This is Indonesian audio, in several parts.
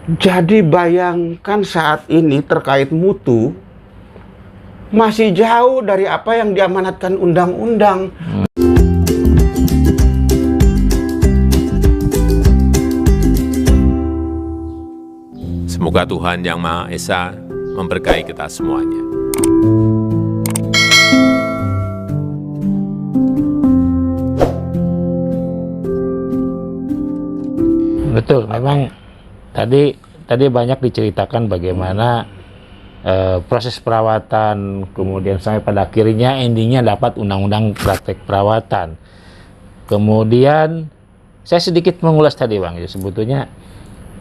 Jadi bayangkan saat ini terkait mutu masih jauh dari apa yang diamanatkan undang-undang. Semoga Tuhan Yang Maha Esa memberkahi kita semuanya. Betul, memang tadi banyak diceritakan bagaimana proses perawatan, kemudian sampai pada akhirnya endingnya dapat undang-undang praktek perawatan. Kemudian saya sedikit mengulas tadi, Bang. Ya, sebetulnya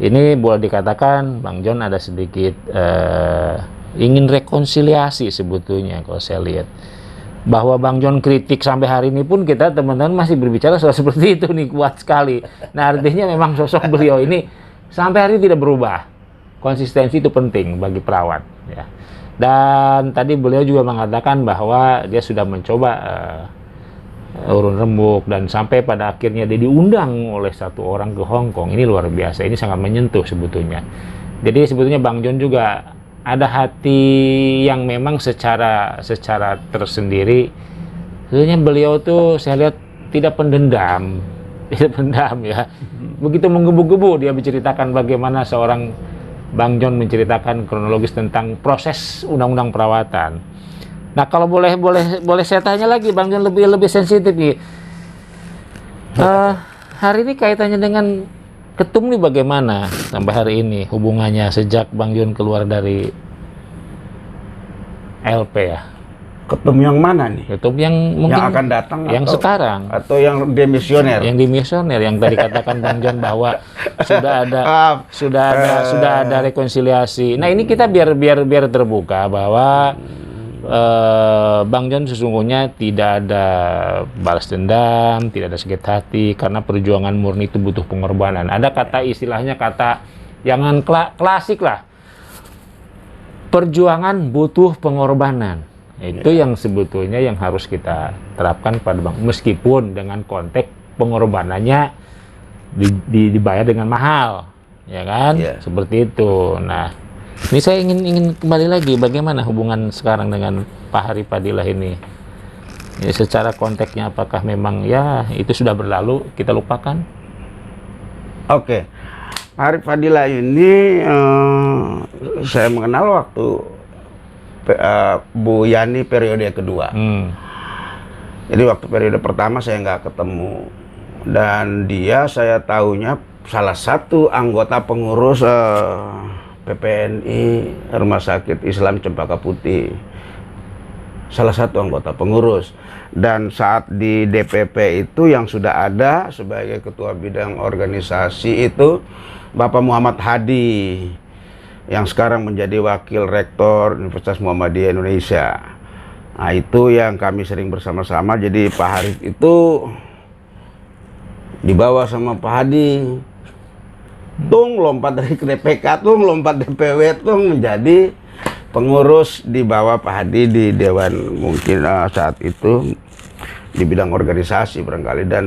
ini boleh dikatakan Bang John ada sedikit ingin rekonsiliasi sebetulnya kalau saya lihat. Bahwa Bang John kritik sampai hari ini pun kita teman-teman masih berbicara soal seperti itu nih, kuat sekali. Nah, artinya memang sosok beliau ini sampai hari ini tidak berubah. Konsistensi itu penting bagi perawat, ya. Dan tadi beliau juga mengatakan bahwa dia sudah mencoba urun rembuk dan sampai pada akhirnya dia diundang oleh satu orang ke Hong Kong. Ini luar biasa, ini sangat menyentuh sebetulnya. Jadi sebetulnya Bang John juga ada hati yang memang secara tersendiri. Sebenarnya beliau tuh saya lihat tidak pendendam, ya. Begitu menggebu-gebu dia menceritakan bagaimana seorang Bang John menceritakan kronologis tentang proses undang-undang perawatan. Nah, kalau boleh saya tanya lagi, Bang John lebih sensitif nih. Hari ini kaitannya dengan Ketum nih bagaimana sampai hari ini hubungannya sejak Bang John keluar dari LP ya? Ketum yang mana nih? Ketum yang mungkin yang akan datang yang sekarang atau yang demisioner? Yang dimisioner yang tadi katakan Bang John bahwa sudah ada rekonsiliasi. Nah, ini kita biar terbuka bahwa Bang John sesungguhnya tidak ada balas dendam, tidak ada sakit hati, karena perjuangan murni itu butuh pengorbanan. Ada istilahnya jangan klasik lah, perjuangan butuh pengorbanan. Itu yang sebetulnya yang harus kita terapkan pada Bang, meskipun dengan konteks pengorbanannya dibayar dengan mahal, ya kan? Seperti itu. Nah, ini saya ingin kembali lagi bagaimana hubungan sekarang dengan Pak Hari Padilla ini. Ya, secara konteksnya apakah memang ya itu sudah berlalu, kita lupakan? Oke. Pak Hari Padilla ini saya mengenal waktu Bu Yani periode kedua. Jadi waktu periode pertama saya nggak ketemu. Dan dia saya tahunya salah satu anggota pengurus PPNI Rumah Sakit Islam Cempaka Putih, salah satu anggota pengurus. Dan saat di DPP itu yang sudah ada sebagai ketua bidang organisasi itu Bapak Muhammad Hadi, yang sekarang menjadi wakil rektor Universitas Muhammadiyah Indonesia. Nah, itu yang kami sering bersama-sama. Jadi Pak Harif itu dibawa sama Pak Hadi, tung lompat dari DPK, tung lompat DPW, tung menjadi pengurus di bawah Pak Hadi di Dewan, mungkin saat itu di bidang organisasi barangkali. Dan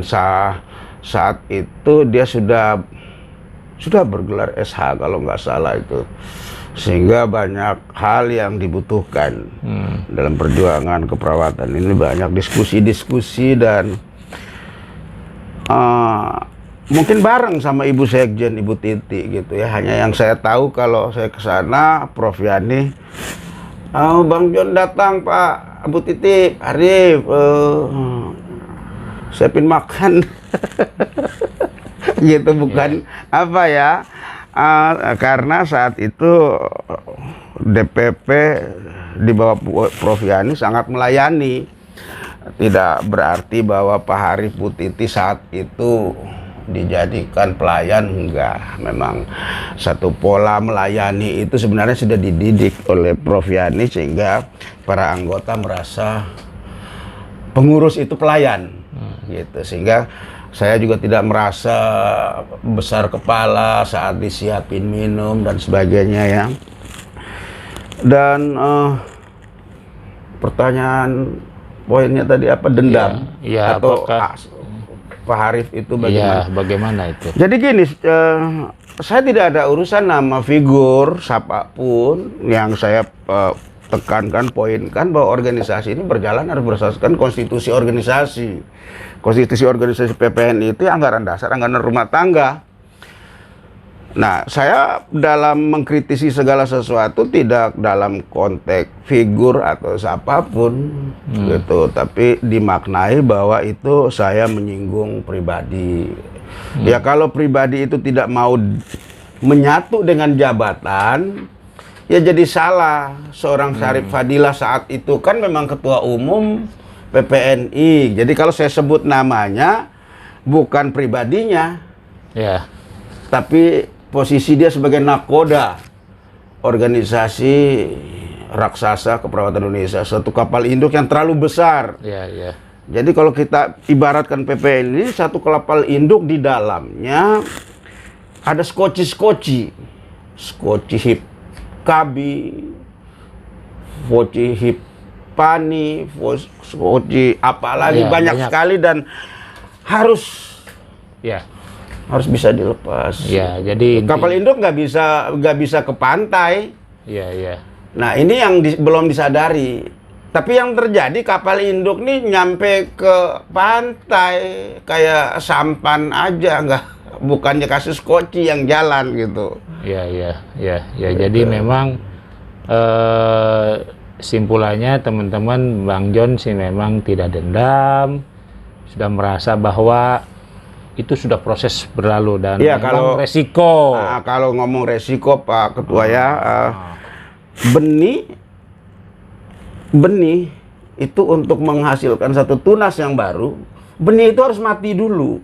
saat itu dia sudah bergelar SH kalau nggak salah itu, sehingga banyak hal yang dibutuhkan dalam perjuangan keperawatan ini. Banyak diskusi dan mungkin bareng sama Ibu Sekjen, Ibu Titi gitu ya. Hanya yang saya tahu kalau saya ke sana, Prof Yani, Bang John datang, Pak, Bu Titi, Arif, siapin makan. Gitu, bukan apa ya. Karena saat itu DPP di bawah Prof Yani sangat melayani. Tidak berarti bahwa Pak Harif, Bu Titi saat itu dijadikan pelayan, enggak. Memang satu pola melayani itu sebenarnya sudah dididik oleh Prof Yani, sehingga para anggota merasa pengurus itu pelayan gitu. Sehingga saya juga tidak merasa besar kepala saat disiapin minum dan sebagainya ya. Dan pertanyaan poinnya tadi apa, dendam atau apakah Pak Harif itu bagaimana? Iya, bagaimana itu? Jadi gini, saya tidak ada urusan nama figur siapapun. Yang saya tekankan, poinkan bahwa organisasi ini berjalan harus berdasarkan konstitusi organisasi. Konstitusi organisasi PPNI itu anggaran dasar, anggaran rumah tangga. Nah, saya dalam mengkritisi segala sesuatu tidak dalam konteks figur atau siapapun gitu, tapi dimaknai bahwa itu saya menyinggung pribadi. Ya kalau pribadi itu tidak mau menyatu dengan jabatan, ya jadi salah. Seorang Syarif Fadilah saat itu kan memang ketua umum PPNI. Jadi kalau saya sebut namanya bukan pribadinya, Ya. tapi posisi dia sebagai nakoda organisasi raksasa keperawatan Indonesia, satu kapal induk yang terlalu besar. Ya. Jadi kalau kita ibaratkan PPN ini satu kapal induk, di dalamnya ada skoci hip kabi, skoci hip pani, skoci apalagi Ya, banyak sekali, dan harus Ya. bisa dilepas. Ya, jadi Kapal induk nggak bisa ke pantai. Ya. Nah, ini yang belum disadari. Tapi yang terjadi, kapal induk nih nyampe ke pantai kayak sampan aja, bukannya kasus koci yang jalan gitu. Ya. Jadi memang simpulannya teman-teman, Bang John sih memang tidak dendam, sudah merasa bahwa itu sudah proses berlalu dan Iya, memang kalau resiko. Nah, kalau ngomong resiko Pak Ketua ya, benih itu untuk menghasilkan satu tunas yang baru, benih itu harus mati dulu.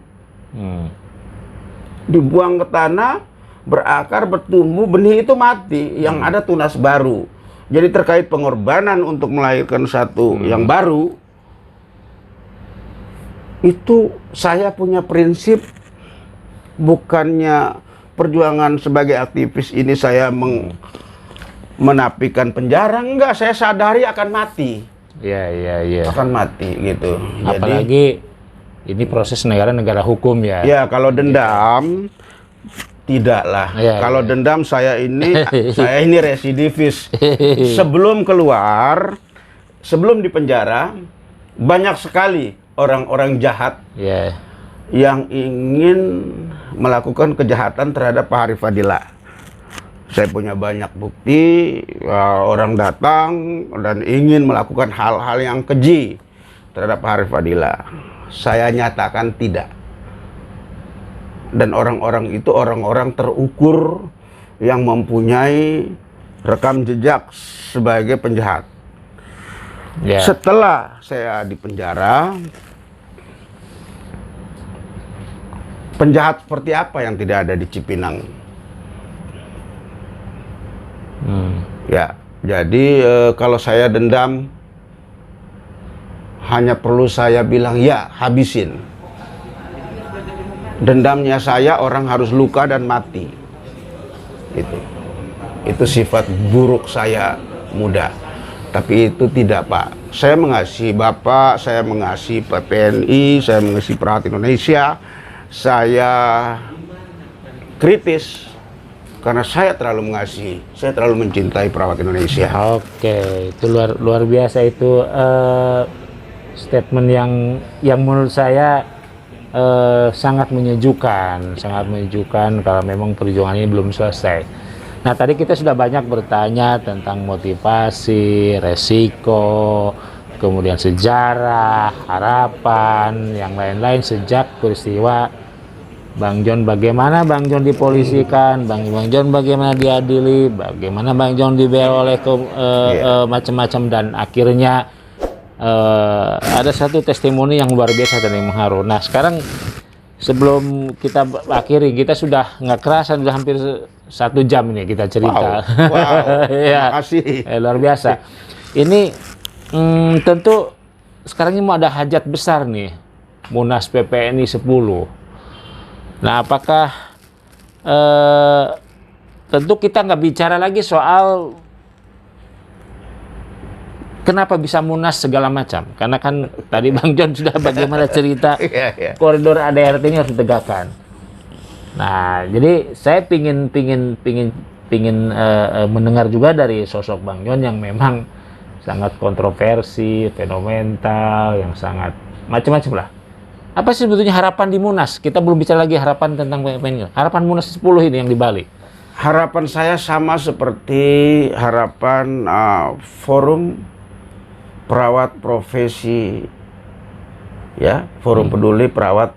Dibuang ke tanah, berakar, bertumbuh, benih itu mati, yang ada tunas baru. Jadi terkait pengorbanan untuk melahirkan satu yang baru, itu saya punya prinsip, bukannya perjuangan sebagai aktivis ini saya menapikan penjara, enggak, saya sadari akan mati. Iya. Akan mati gitu. Apalagi ini proses negara hukum ya. Ya, kalau dendam tidaklah. Ya, Kalau dendam saya ini residivis. Sebelum keluar, sebelum di penjara, banyak sekali orang-orang jahat yang ingin melakukan kejahatan terhadap Pak Syarif Fadilah. Saya punya banyak bukti, orang datang dan ingin melakukan hal-hal yang keji terhadap Pak Syarif Fadilah. Saya nyatakan tidak. Dan orang-orang itu orang-orang terukur yang mempunyai rekam jejak sebagai penjahat. Setelah saya di penjara, penjahat seperti apa yang tidak ada di Cipinang? Ya, jadi kalau saya dendam, hanya perlu saya bilang ya, habisin. Dendamnya saya, orang harus luka dan mati. Itu sifat buruk saya muda. Tapi itu tidak, Pak. Saya mengasihi Bapak, saya mengasihi PPNI, saya mengasihi Perawat Indonesia. Saya kritis karena saya terlalu mengasihi, saya terlalu mencintai Perawat Indonesia. Oke, itu luar biasa itu statement yang menurut saya sangat menyejukkan kalau memang perjuangan ini belum selesai. Nah, tadi kita sudah banyak bertanya tentang motivasi, resiko, kemudian sejarah, harapan, yang lain-lain sejak peristiwa Bang John, bagaimana Bang John dipolisikan, Bang John bagaimana diadili, bagaimana Bang John dibela oleh macam-macam, dan akhirnya ada satu testimoni yang luar biasa dan yang mengharu. Nah, sekarang sebelum kita akhiri, kita sudah nggak kerasa sudah hampir 1 jam ini kita cerita. Wow. Ya, Makasih. luar biasa. Ini tentu sekarang ini mau ada hajat besar nih, Munas PPNI 10. Nah, apakah tentu kita nggak bicara lagi soal kenapa bisa Munas segala macam, karena kan tadi Bang John sudah bagaimana cerita koridor ADRT ini harus ditegakkan. Nah, jadi saya pingin mendengar juga dari sosok Bang Yon yang memang sangat kontroversi, fenomenal, yang sangat macam-macam lah. Apa sih sebetulnya harapan di Munas? Kita belum bicara lagi harapan tentang PPNI. Harapan Munas 10 ini yang di Bali. Harapan saya sama seperti harapan forum perawat profesi, ya, forum peduli perawat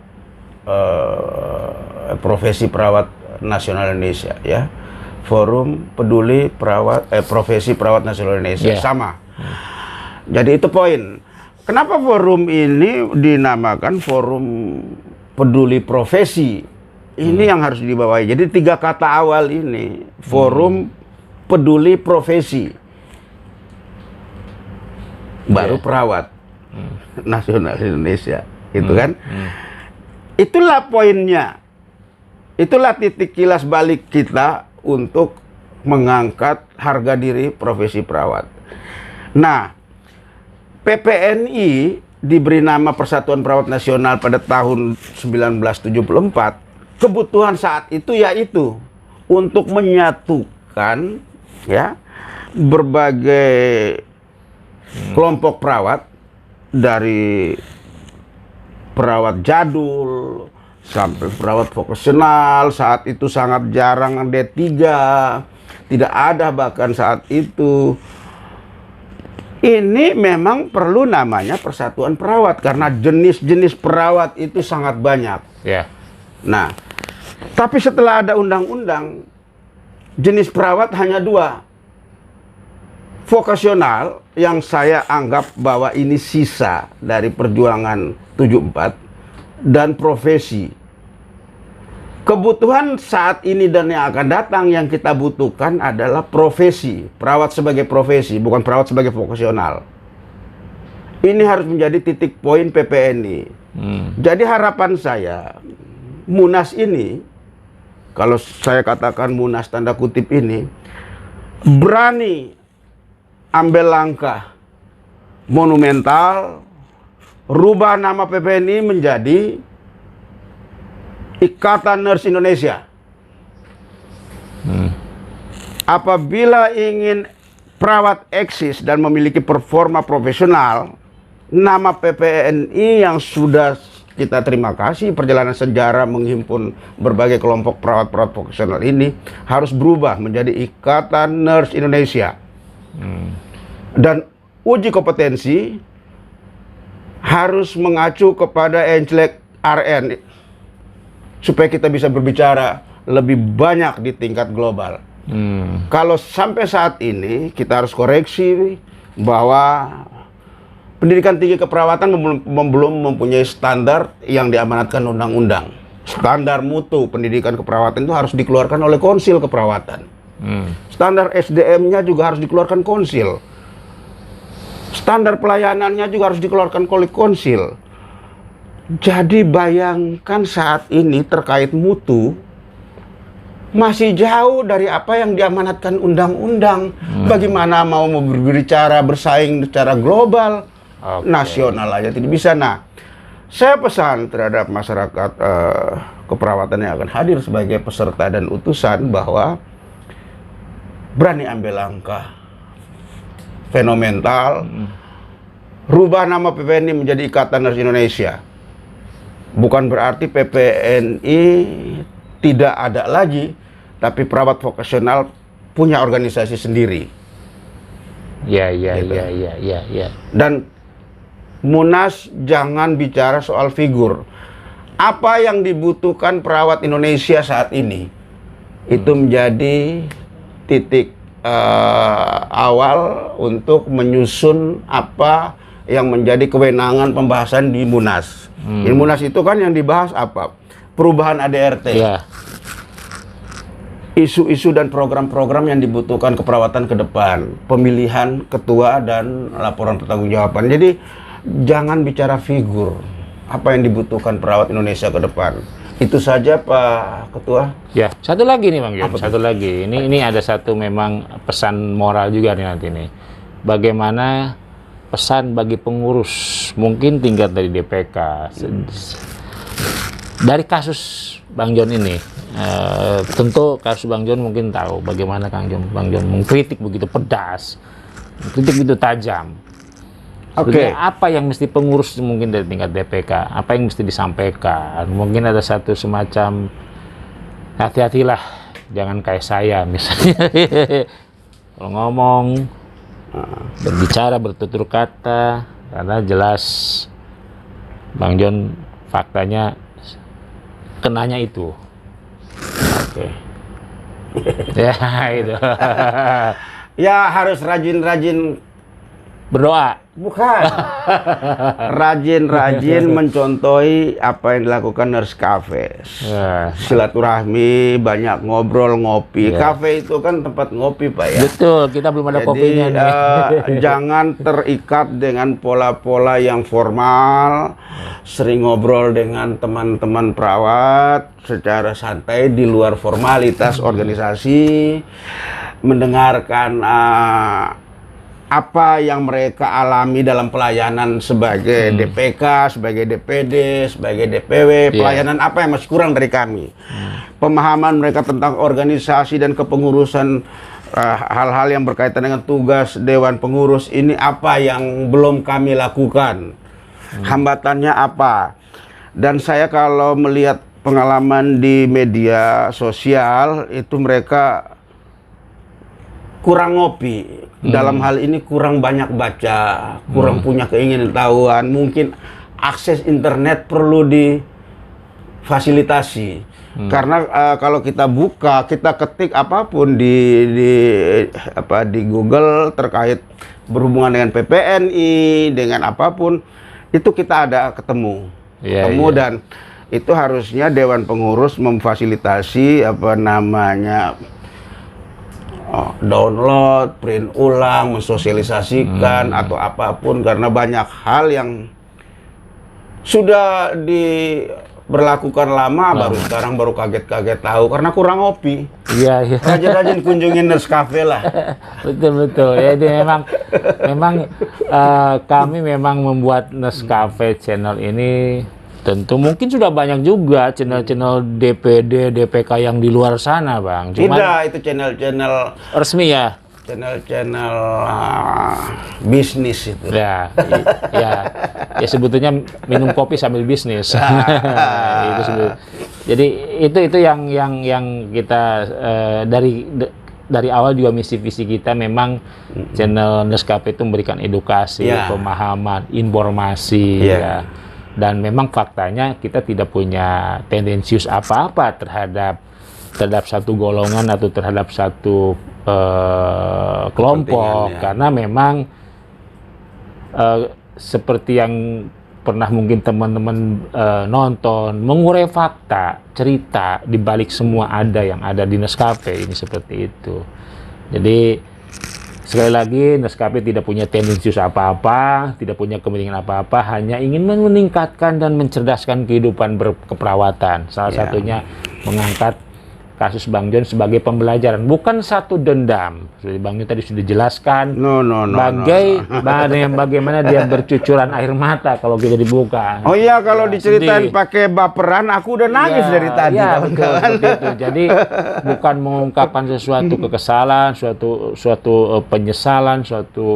profesi perawat nasional Indonesia, ya, forum peduli perawat profesi perawat nasional Indonesia, sama. Jadi itu poin. Kenapa forum ini dinamakan forum peduli profesi? Ini yang harus dibawahi. Jadi 3 kata awal ini, forum peduli profesi, baru perawat nasional Indonesia, gitu kan? Itulah poinnya. Itulah titik kilas balik kita untuk mengangkat harga diri profesi perawat. Nah, PPNI diberi nama Persatuan Perawat Nasional pada tahun 1974. Kebutuhan saat itu yaitu untuk menyatukan, ya, berbagai kelompok perawat, dari perawat jadul sampai perawat vokasional. Saat itu sangat jarang D3, tidak ada bahkan saat itu. Ini memang perlu namanya Persatuan Perawat karena jenis-jenis perawat itu sangat banyak. Ya. Nah, tapi setelah ada undang-undang, jenis perawat hanya 2. Vokasional yang saya anggap bahwa ini sisa dari perjuangan 74, dan profesi. Kebutuhan saat ini dan yang akan datang yang kita butuhkan adalah profesi, perawat sebagai profesi, bukan perawat sebagai vokasional. Ini harus menjadi titik poin PPNI. Jadi harapan saya, Munas ini, kalau saya katakan Munas tanda kutip ini, berani ambil langkah monumental, rubah nama PPNI menjadi Ikatan Nurse Indonesia. Apabila ingin perawat eksis dan memiliki performa profesional, nama PPNI yang sudah kita terima kasih perjalanan sejarah menghimpun berbagai kelompok perawat-perawat profesional ini harus berubah menjadi Ikatan Nurse Indonesia. Dan uji kompetensi harus mengacu kepada NCLEX RN supaya kita bisa berbicara lebih banyak di tingkat global. Kalau sampai saat ini kita harus koreksi bahwa pendidikan tinggi keperawatan belum mempunyai standar yang diamanatkan undang-undang. Standar mutu pendidikan keperawatan itu harus dikeluarkan oleh Konsil Keperawatan. Standar SDM-nya juga harus dikeluarkan Konsil. Standar pelayanannya juga harus dikeluarkan oleh Konsil. Jadi bayangkan saat ini terkait mutu masih jauh dari apa yang diamanatkan undang-undang. Bagaimana mau berbicara bersaing secara global, nasional aja tidak bisa. Nah, saya pesan terhadap masyarakat keperawatan yang akan hadir sebagai peserta dan utusan bahwa berani ambil langkah fenomenal, rubah nama PPNI menjadi Ikatan Nurse Indonesia. Bukan berarti PPNI tidak ada lagi, tapi perawat vokasional punya organisasi sendiri. Ya. Dan Munas jangan bicara soal figur. Apa yang dibutuhkan perawat Indonesia saat ini itu menjadi titik awal untuk menyusun apa yang menjadi kewenangan pembahasan di Munas. Di Munas itu kan yang dibahas apa? Perubahan ADRT. Ya. Isu-isu dan program-program yang dibutuhkan keperawatan ke depan, pemilihan ketua dan laporan pertanggungjawaban. Jadi jangan bicara figur. Apa yang dibutuhkan perawat Indonesia ke depan. Itu saja Pak Ketua. Ya, satu lagi nih Bang Yon, satu lagi. Ini ada satu memang pesan moral juga nih nanti nih. Bagaimana pesan bagi pengurus, mungkin tingkat dari DPK, Dari kasus Bang Jon ini, tentu kasus Bang Jon mungkin tahu bagaimana Bang Jon mengkritik begitu pedas, mengkritik begitu tajam. Oke. Apa yang mesti pengurus mungkin dari tingkat DPK, apa yang mesti disampaikan? Mungkin ada satu semacam hati-hatilah, jangan kayak saya misalnya. Kalau ngomong, berbicara, bertutur kata, karena jelas Bang Jon faktanya kenanya itu. Oke. Ya itu. Ya harus rajin-rajin Berdoa. bukan. Rajin-rajin mencontohi apa yang dilakukan Nurse Cafe. Ya. Silaturahmi, banyak ngobrol, ngopi. Ya. Kafe itu kan tempat ngopi, Pak ya. Betul, kita belum ada kopinya nih. Jangan terikat dengan pola-pola yang formal. Sering ngobrol dengan teman-teman perawat secara santai di luar formalitas organisasi. Mendengarkan apa yang mereka alami dalam pelayanan sebagai DPK, sebagai DPD, sebagai DPW, pelayanan apa yang masih kurang dari kami. Pemahaman mereka tentang organisasi dan kepengurusan, hal-hal yang berkaitan dengan tugas Dewan Pengurus ini apa yang belum kami lakukan, hambatannya apa. Dan saya kalau melihat pengalaman di media sosial itu mereka kurang ngopi. Dalam hal ini kurang banyak baca, kurang punya keinginan tahuan. Mungkin akses internet perlu difasilitasi. Karena kalau kita buka, kita ketik apapun di Google terkait berhubungan dengan PPNI, dengan apapun, itu kita ada ketemu. Dan itu harusnya Dewan Pengurus memfasilitasi download, print ulang, mensosialisasikan atau apapun, karena banyak hal yang sudah diberlakukan lama, baru kaget-kaget tahu karena kurang ngopi. Iya. Rajin-rajin kunjungin Nurse Cafe lah. Betul. Ya, jadi memang kami memang membuat Nurse Cafe channel ini. Tentu mungkin sudah banyak juga channel-channel DPD, DPK yang di luar sana, Bang. Tidak, itu channel-channel resmi ya. Channel bisnis itu. Ya sebetulnya minum kopi sambil bisnis. Itu jadi itu yang kita dari awal juga misi visi kita memang channel Nurse Cafe itu memberikan edukasi, pemahaman, informasi ya. Dan memang faktanya kita tidak punya tendensius apa-apa terhadap satu golongan atau terhadap satu kelompok, karena memang seperti yang pernah mungkin teman-teman nonton, mengurai fakta, cerita di balik semua yang ada di Nurse Cafe ini seperti itu. Jadi sekali lagi, Nurse Cafe tidak punya tendensius apa-apa, tidak punya kepentingan apa-apa, hanya ingin meningkatkan dan mencerdaskan kehidupan berkeperawatan. Salah satunya mengangkat kasus Bang Jon sebagai pembelajaran, bukan satu dendam. Seperti Bang Jon tadi sudah jelaskan, bagaimana dia bercucuran air mata kalau kita dibuka. Oh iya, kalau diceritain pakai baperan, aku udah nangis dari tadi. Betul. Jadi bukan mengungkapkan sesuatu kekesalan, suatu penyesalan,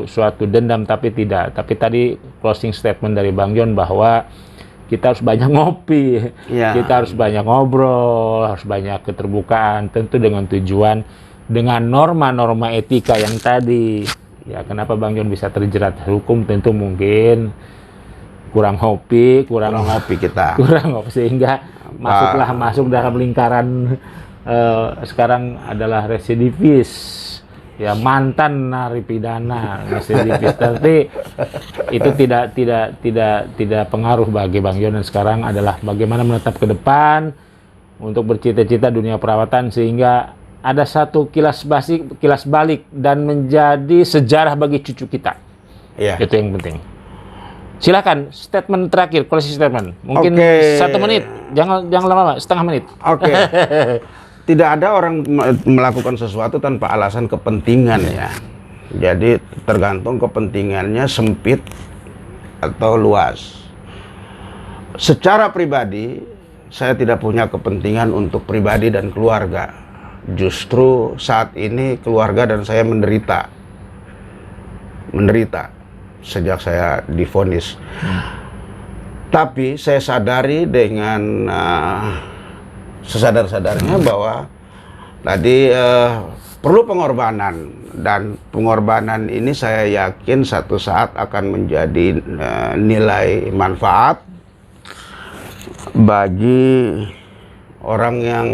suatu dendam, tapi tidak. Tapi tadi closing statement dari Bang Jon bahwa kita harus banyak ngopi, kita harus banyak ngobrol, harus banyak keterbukaan, tentu dengan tujuan, dengan norma-norma etika yang tadi. Ya, kenapa Bang Jon bisa terjerat hukum? Tentu mungkin kurang ngopi kita. Kurang ngopi sehingga masuk dalam lingkaran sekarang adalah residivis. Ya, mantan narapidana residivis. Tapi itu tidak pengaruh bagi Bang Jon. Dan sekarang adalah bagaimana menetap ke depan untuk bercita-cita dunia perawatan sehingga ada satu kilas balik dan menjadi sejarah bagi cucu kita. Itu yang penting. Silakan statement terakhir, closing statement. Mungkin 1 menit, jangan lama-lama, setengah menit. Tidak ada orang melakukan sesuatu tanpa alasan kepentingan ya. Jadi tergantung kepentingannya sempit atau luas. Secara pribadi, saya tidak punya kepentingan untuk pribadi dan keluarga. Justru saat ini keluarga dan saya menderita sejak saya divonis. Tapi saya sadari dengan sesadar-sadarnya bahwa tadi perlu pengorbanan, dan pengorbanan ini saya yakin satu saat akan menjadi nilai manfaat bagi orang yang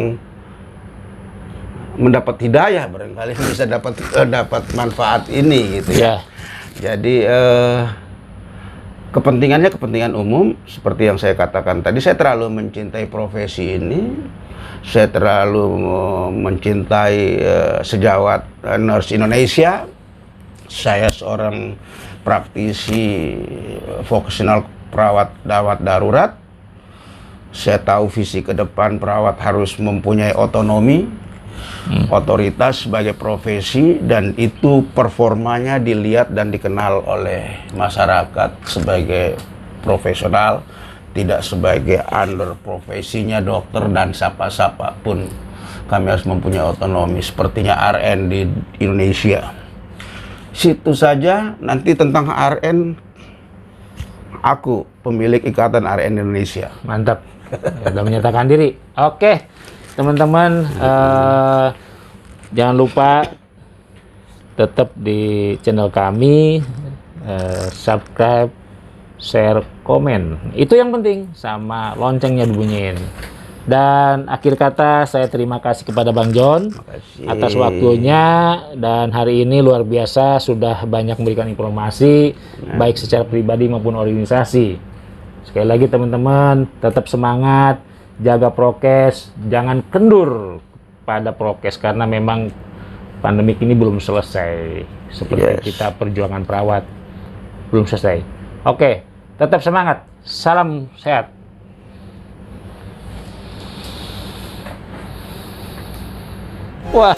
mendapat hidayah, barangkali bisa dapat manfaat ini gitu ya. Jadi kepentingannya kepentingan umum, seperti yang saya katakan tadi. Saya terlalu mencintai profesi ini, saya terlalu mencintai sejawat nurse Indonesia. Saya seorang praktisi vocational perawat gawat darurat. Saya tahu visi ke depan perawat harus mempunyai otonomi, otoritas sebagai profesi, dan itu performanya dilihat dan dikenal oleh masyarakat sebagai profesional, tidak sebagai under profesinya dokter dan siapa-siapa pun. Kami harus mempunyai otonomi sepertinya RN di Indonesia. Situ saja. Nanti tentang RN, aku pemilik Ikatan RN Indonesia. Mantap. Sudah menyatakan diri. Oke, teman-teman, jangan lupa tetap di channel kami, subscribe, share, komen. Itu yang penting, sama loncengnya dibunyiin. Dan akhir kata, saya terima kasih kepada Bang John atas waktunya, dan hari ini luar biasa sudah banyak memberikan informasi baik secara pribadi maupun organisasi. Sekali lagi teman-teman, tetap semangat, jaga prokes, jangan kendur pada prokes karena memang pandemik ini belum selesai. Seperti kita perjuangan perawat belum selesai. Oke, tetap semangat. Salam sehat. Wah.